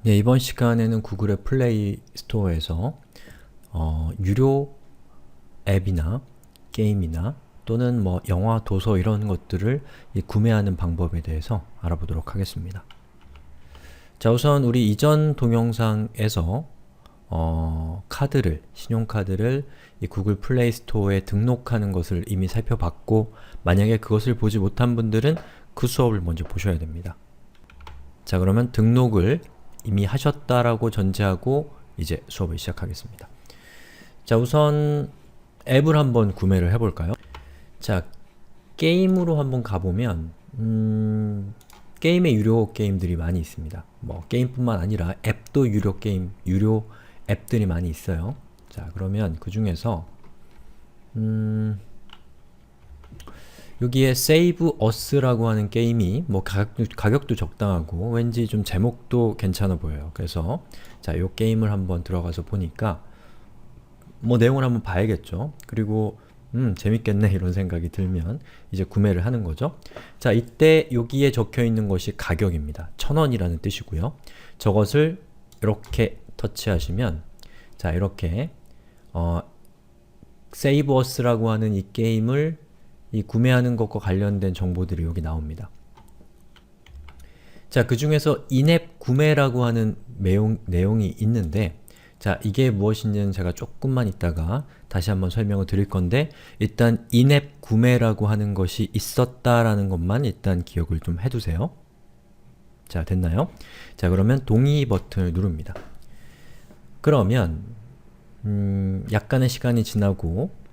네, 이번 시간에는 구글의 플레이 스토어에서 유료 앱이나 게임이나 또는 뭐 영화, 도서 이런 것들을 구매하는 방법에 대해서 알아보도록 하겠습니다. 자, 우선 우리 이전 동영상에서 신용카드를 이 구글 플레이 스토어에 등록하는 것을 이미 살펴봤고, 만약에 그것을 보지 못한 분들은 그 수업을 먼저 보셔야 됩니다. 자, 그러면 등록을 이미 하셨다라고 전제하고 이제 수업을 시작하겠습니다. 자, 우선 앱을 한번 구매를 해볼까요? 자, 게임으로 한번 가보면 게임의 유료 게임들이 많이 있습니다. 뭐 게임뿐만 아니라 앱도 유료 앱들이 많이 있어요. 자, 그러면 그 중에서 여기에 Save Us라고 하는 게임이 뭐 가격도 적당하고 왠지 좀 제목도 괜찮아 보여요. 그래서 자, 요 게임을 한번 들어가서 보니까 뭐 내용을 한번 봐야겠죠. 그리고 재밌겠네 이런 생각이 들면 이제 구매를 하는 거죠. 자, 이때 여기에 적혀 있는 것이 가격입니다. 1000원이라는 뜻이고요. 저것을 이렇게 터치하시면 자, 이렇게 Save Us라고 하는 이 게임을 구매하는 것과 관련된 정보들이 여기 나옵니다. 자, 그 중에서 인앱 구매라고 하는 내용이 있는데, 자, 이게 무엇인지는 제가 조금만 있다가 다시 한번 설명을 드릴 건데, 일단 인앱 구매라고 하는 것이 있었다라는 것만 일단 기억을 좀 해두세요. 자, 됐나요? 자, 그러면 동의 버튼을 누릅니다. 그러면 약간의 시간이 지나고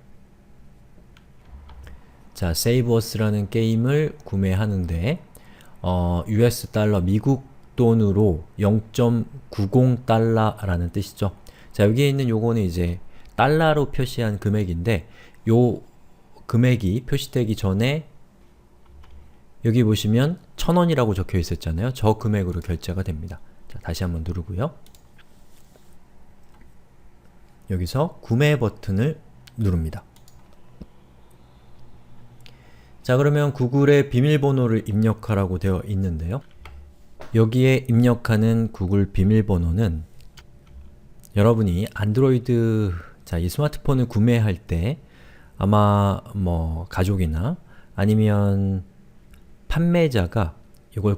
자, Save Us라는 게임을 구매하는데 US 달러, 미국 돈으로 0.90달러라는 뜻이죠. 자, 여기에 있는 요거는 이제 달러로 표시한 금액인데 요 금액이 표시되기 전에 여기 보시면 1000원이라고 적혀 있었잖아요. 저 금액으로 결제가 됩니다. 자, 다시 한번 누르고요. 여기서 구매 버튼을 누릅니다. 자, 그러면 구글의 비밀번호를 입력하라고 되어 있는데요. 여기에 입력하는 구글 비밀번호는 여러분이 안드로이드 이 스마트폰을 구매할 때 아마 뭐 가족이나 아니면 판매자가 이걸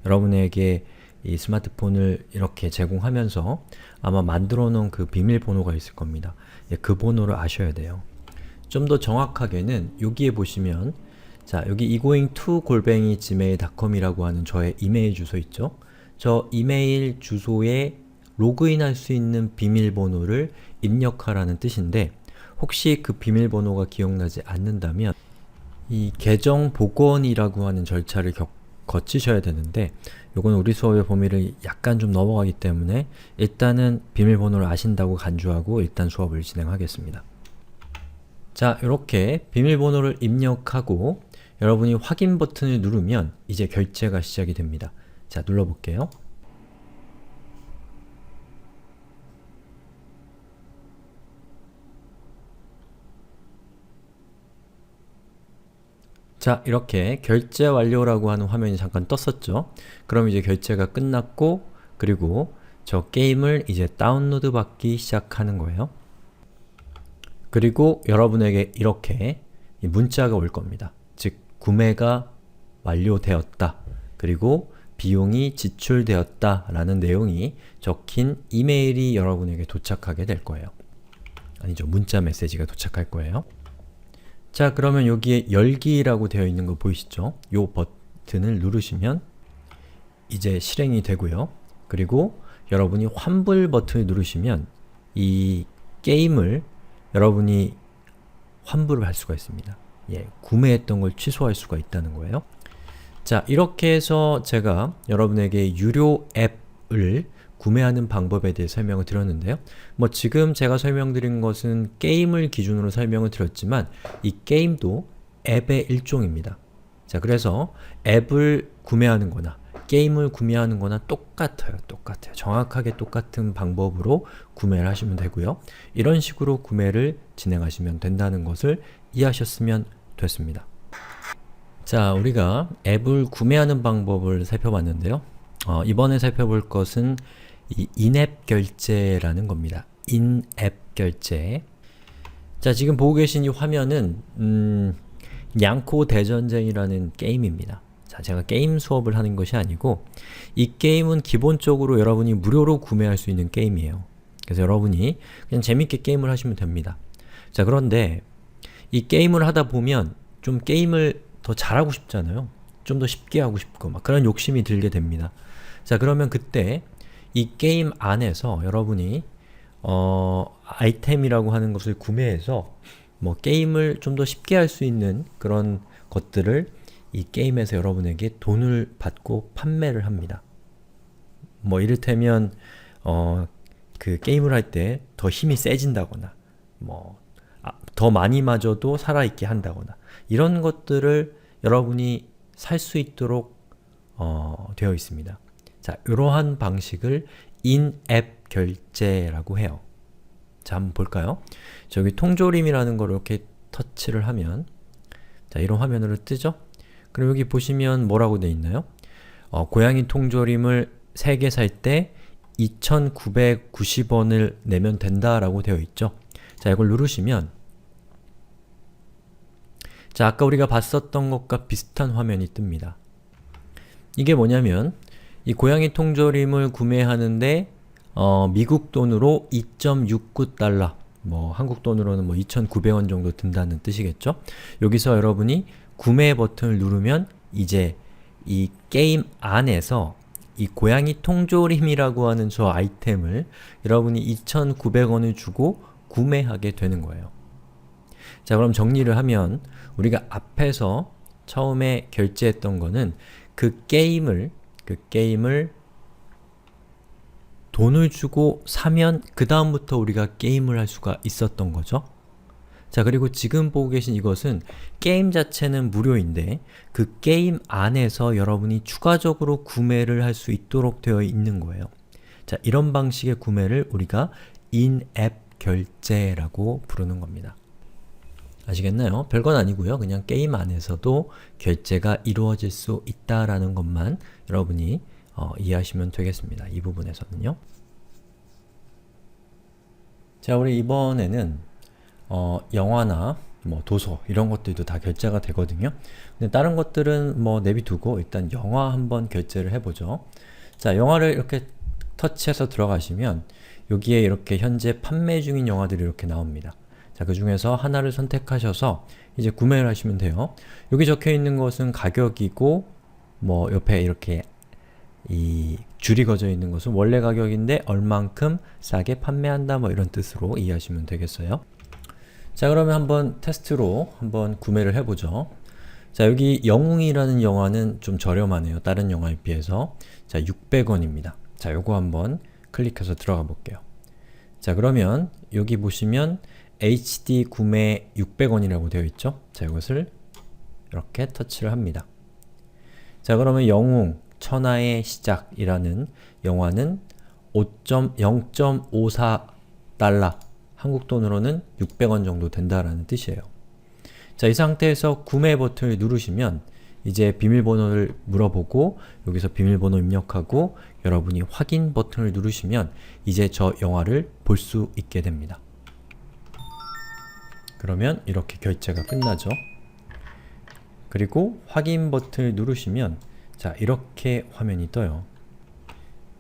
여러분에게 이 스마트폰을 이렇게 제공하면서 아마 만들어 놓은 그 비밀번호가 있을 겁니다. 그 번호를 아셔야 돼요. 좀 더 정확하게는 여기에 보시면 자, 여기 egoing2@gmail.com이라고 하는 저의 이메일 주소 있죠? 저 이메일 주소에 로그인할 수 있는 비밀번호를 입력하라는 뜻인데 혹시 그 비밀번호가 기억나지 않는다면 이 계정 복원이라고 하는 절차를 거치셔야 되는데 요건 우리 수업의 범위를 약간 좀 넘어가기 때문에 일단은 비밀번호를 아신다고 간주하고 일단 수업을 진행하겠습니다. 자, 이렇게 비밀번호를 입력하고 여러분이 확인 버튼을 누르면 이제 결제가 시작이 됩니다. 자, 눌러볼게요. 자, 이렇게 결제 완료라고 하는 화면이 잠깐 떴었죠? 그럼 이제 결제가 끝났고 그리고 저 게임을 이제 다운로드 받기 시작하는 거예요. 그리고 여러분에게 이렇게 문자가 올 겁니다. 즉, 구매가 완료되었다. 그리고 비용이 지출되었다 라는 내용이 적힌 이메일이 여러분에게 도착하게 될 거예요. 아니죠. 문자 메시지가 도착할 거예요. 자, 그러면 여기에 열기라고 되어 있는 거 보이시죠? 요 버튼을 누르시면 이제 실행이 되고요. 그리고 여러분이 환불 버튼을 누르시면 이 게임을 여러분이 환불을 할 수가 있습니다. 구매했던 걸 취소할 수가 있다는 거예요. 자, 이렇게 해서 제가 여러분에게 유료 앱을 구매하는 방법에 대해 설명을 드렸는데요. 뭐 지금 제가 설명드린 것은 게임을 기준으로 설명을 드렸지만 이 게임도 앱의 일종입니다. 자, 그래서 앱을 구매하는 거나 게임을 구매하는 거나 똑같아요. 정확하게 똑같은 방법으로 구매를 하시면 되고요. 이런 식으로 구매를 진행하시면 된다는 것을 이해하셨으면 됐습니다. 자, 우리가 앱을 구매하는 방법을 살펴봤는데요. 이번에 살펴볼 것은 이 인앱 결제라는 겁니다. 인앱 결제. 자, 지금 보고 계신 이 화면은 냥코 대전쟁이라는 게임입니다. 자, 제가 게임 수업을 하는 것이 아니고 이 게임은 기본적으로 여러분이 무료로 구매할 수 있는 게임이에요. 그래서 여러분이 그냥 재밌게 게임을 하시면 됩니다. 자, 그런데 이 게임을 하다 보면 좀 게임을 더 잘하고 싶잖아요. 좀 더 쉽게 하고 싶고 막 그런 욕심이 들게 됩니다. 자, 그러면 그때 이 게임 안에서 여러분이 아이템이라고 하는 것을 구매해서 뭐 게임을 좀 더 쉽게 할 수 있는 그런 것들을 이 게임에서 여러분에게 돈을 받고 판매를 합니다. 뭐 이를테면 그 게임을 할 때 더 힘이 세진다거나 더 많이 맞아도 살아있게 한다거나 이런 것들을 여러분이 살 수 있도록 되어 있습니다. 자, 이러한 방식을 인앱 결제라고 해요. 자, 한번 볼까요? 저기 통조림이라는 걸 이렇게 터치를 하면 자, 이런 화면으로 뜨죠? 그럼 여기 보시면 뭐라고 되어 있나요? 고양이 통조림을 3개 살 때 2,990원을 내면 된다라고 되어 있죠? 자, 이걸 누르시면 자, 아까 우리가 봤었던 것과 비슷한 화면이 뜹니다. 이게 뭐냐면 이 고양이 통조림을 구매하는데 미국 돈으로 2.69달러 한국 돈으로는 2,900원 정도 든다는 뜻이겠죠? 여기서 여러분이 구매 버튼을 누르면 이제 이 게임 안에서 이 고양이 통조림이라고 하는 저 아이템을 여러분이 2,900원을 주고 구매하게 되는 거예요. 자, 그럼 정리를 하면 우리가 앞에서 처음에 결제했던 거는 그 게임을 돈을 주고 사면 그 다음부터 우리가 게임을 할 수가 있었던 거죠. 자, 그리고 지금 보고 계신 이것은 게임 자체는 무료인데 그 게임 안에서 여러분이 추가적으로 구매를 할 수 있도록 되어 있는 거예요. 자, 이런 방식의 구매를 우리가 인앱 결제라고 부르는 겁니다. 아시겠나요? 별건 아니고요. 그냥 게임 안에서도 결제가 이루어질 수 있다라는 것만 여러분이 이해하시면 되겠습니다. 이 부분에서는요. 자, 우리 이번에는 영화나 도서 이런 것들도 다 결제가 되거든요. 근데 다른 것들은 내비두고 일단 영화 한번 결제를 해보죠. 자, 영화를 이렇게 터치해서 들어가시면 여기에 이렇게 현재 판매 중인 영화들이 이렇게 나옵니다. 자, 그 중에서 하나를 선택하셔서 이제 구매를 하시면 돼요. 여기 적혀 있는 것은 가격이고 옆에 이렇게 이 줄이 그어져 있는 것은 원래 가격인데 얼만큼 싸게 판매한다 이런 뜻으로 이해하시면 되겠어요. 자, 그러면 한번 테스트로 한번 구매를 해보죠. 자, 여기 영웅이라는 영화는 좀 저렴하네요. 다른 영화에 비해서. 자, 600원입니다. 자, 요거 한번 클릭해서 들어가 볼게요. 자, 그러면 여기 보시면 HD 구매 600원이라고 되어 있죠? 자, 이것을 이렇게 터치를 합니다. 자, 그러면 영웅 천하의 시작이라는 영화는 0.54달러 한국 돈으로는 600원 정도 된다라는 뜻이에요. 자, 이 상태에서 구매 버튼을 누르시면 이제 비밀번호를 물어보고 여기서 비밀번호 입력하고 여러분이 확인 버튼을 누르시면 이제 저 영화를 볼 수 있게 됩니다. 그러면 이렇게 결제가 끝나죠. 그리고 확인 버튼을 누르시면 자, 이렇게 화면이 떠요.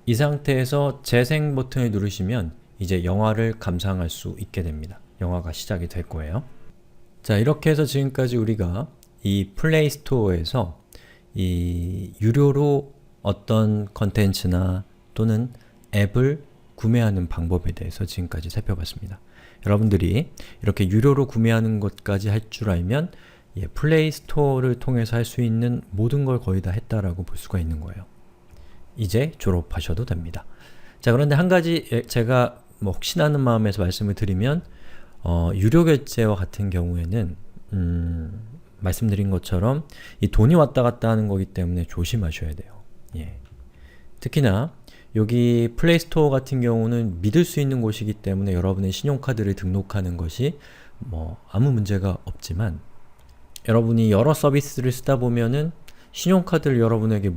이 상태에서 재생 버튼을 누르시면 이제 영화를 감상할 수 있게 됩니다. 영화가 시작이 될 거예요. 자, 이렇게 해서 지금까지 우리가 이 플레이 스토어에서 이 유료로 어떤 컨텐츠나 또는 앱을 구매하는 방법에 대해서 지금까지 살펴봤습니다. 여러분들이 이렇게 유료로 구매하는 것까지 할 줄 알면 플레이 스토어를 통해서 할 수 있는 모든 걸 거의 다 했다라고 볼 수가 있는 거예요. 이제 졸업하셔도 됩니다. 자, 그런데 한 가지 제가 혹시나 하는 마음에서 말씀을 드리면 유료 결제와 같은 경우에는 말씀드린 것처럼 이 돈이 왔다 갔다 하는 거기 때문에 조심하셔야 돼요. 예. 특히나 여기 플레이 스토어 같은 경우는 믿을 수 있는 곳이기 때문에 여러분의 신용카드를 등록하는 것이 아무 문제가 없지만 여러분이 여러 서비스를 쓰다 보면은 신용카드를 여러분에게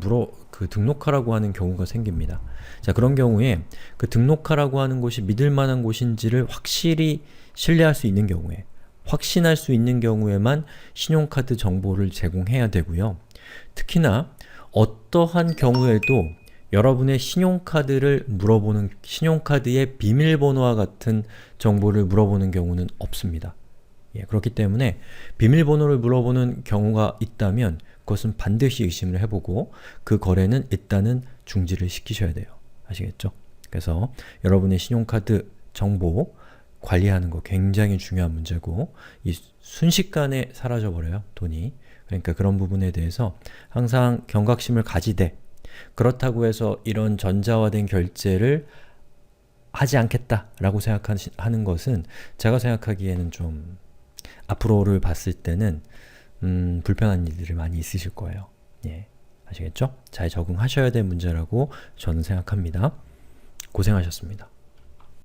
등록하라고 하는 경우가 생깁니다. 자, 그런 경우에 그 등록하라고 하는 곳이 믿을 만한 곳인지를 확실히 신뢰할 수 있는 경우에, 확신할 수 있는 경우에만 신용카드 정보를 제공해야 되고요. 특히나 어떠한 경우에도 여러분의 신용카드를 물어보는, 신용카드의 비밀번호와 같은 정보를 물어보는 경우는 없습니다. 예, 그렇기 때문에 비밀번호를 물어보는 경우가 있다면 그것은 반드시 의심을 해보고 그 거래는 일단은 중지를 시키셔야 돼요. 아시겠죠? 그래서 여러분의 신용카드 정보 관리하는 거 굉장히 중요한 문제고 이 순식간에 사라져버려요, 돈이. 그러니까 그런 부분에 대해서 항상 경각심을 가지되, 그렇다고 해서 이런 전자화된 결제를 하지 않겠다라고 생각하는 것은 제가 생각하기에는 좀 앞으로를 봤을 때는 불편한 일들이 많이 있으실 거예요. 예, 아시겠죠? 잘 적응하셔야 될 문제라고 저는 생각합니다. 고생하셨습니다.